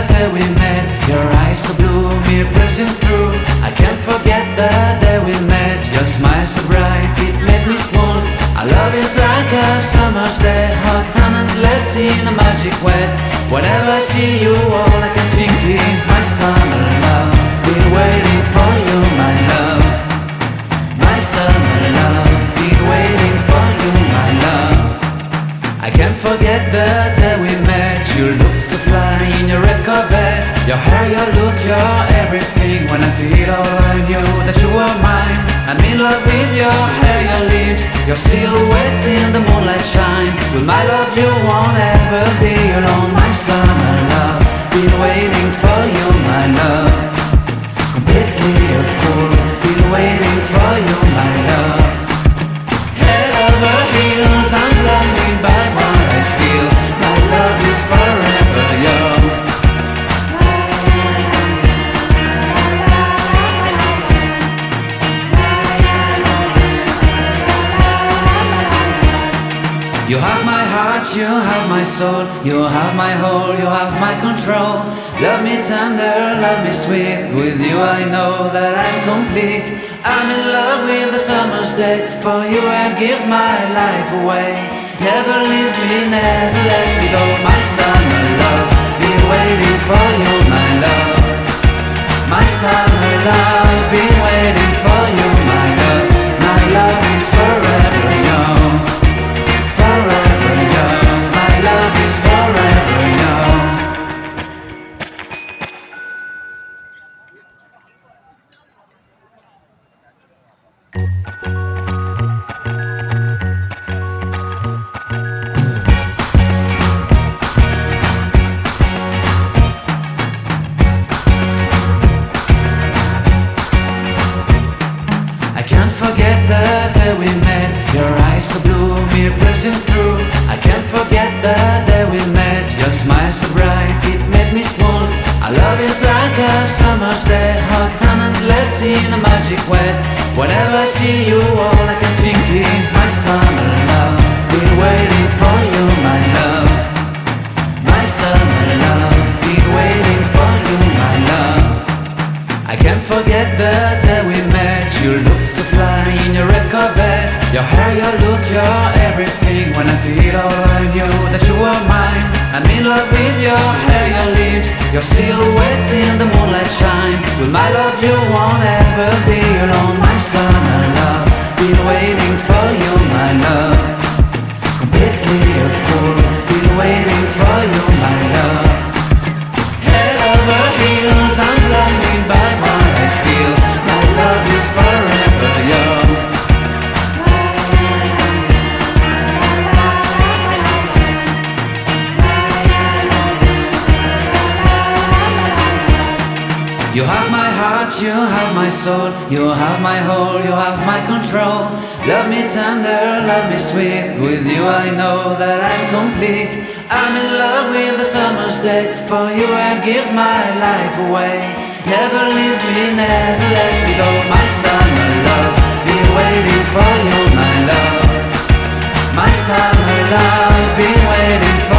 day we met. Your eyes so blue, me piercing through. I can't forget the day we met. Your smile so bright, it made me swoon. Our love is like a summer's day, hot and endless in a magic way. Whenever I see you, all I can think is my summer love. Been waiting for you, my love. My summer love. Been waiting for you, my love. I can't forget the day we met. You looked so fly in your red Corvette. Your hair, your look, your everything. When I see it all, I knew that you were mine. I'm in love with your hair, your lips, your silhouette in the moonlight shine. With my love you won't ever be alone. My summer love, been waiting for you, my love. Completely a fool, been waiting for you, my love. Head over heels, I'm blinded by what I feel. My love is forever yours. You have my heart, you have my soul. You have my whole, you have my control. Love me tender, love me sweet. With you I know that I'm complete. I'm in love with the summer's day. For you I'd give my life away. Never leave me, never let me go. My summer love, been waiting for you, my love. My summer love, been waiting for you, my love. My love is forever yours. Forever yours, my love is forever yours. I can't forget the day we met. Your eyes so blue, me piercing through. I can't forget the day we met. Your smile so bright, it made me swoon. Our love is like a summer's day, hot and endless in a magic way. Whenever I see you, all I can think is my summer love. Been waiting for you, my love. My summer love, been waiting for you, my love. I can't forget the day we met. You looked so fly in your red Corvette. Your hair, your look, your everything. When I see it all, I knew that you were mine. I'm in love with your hair, your lips, your silhouette in the moonlight shine. With my love you won't ever be alone. My summer love, been waiting for you, my love. Completely a fool, been waiting for you, my love. Head over heels, I'm blinded by what I feel. My love is forever yours. You have my heart, you have my soul. You have my whole, you have my control. Love me tender, love me sweet. With you I know that I'm complete. I'm in love with the summer's day. For you I'd give my life away. Never leave me, never let me go. My summer love, been waiting for you, my love. My summer love, been waiting for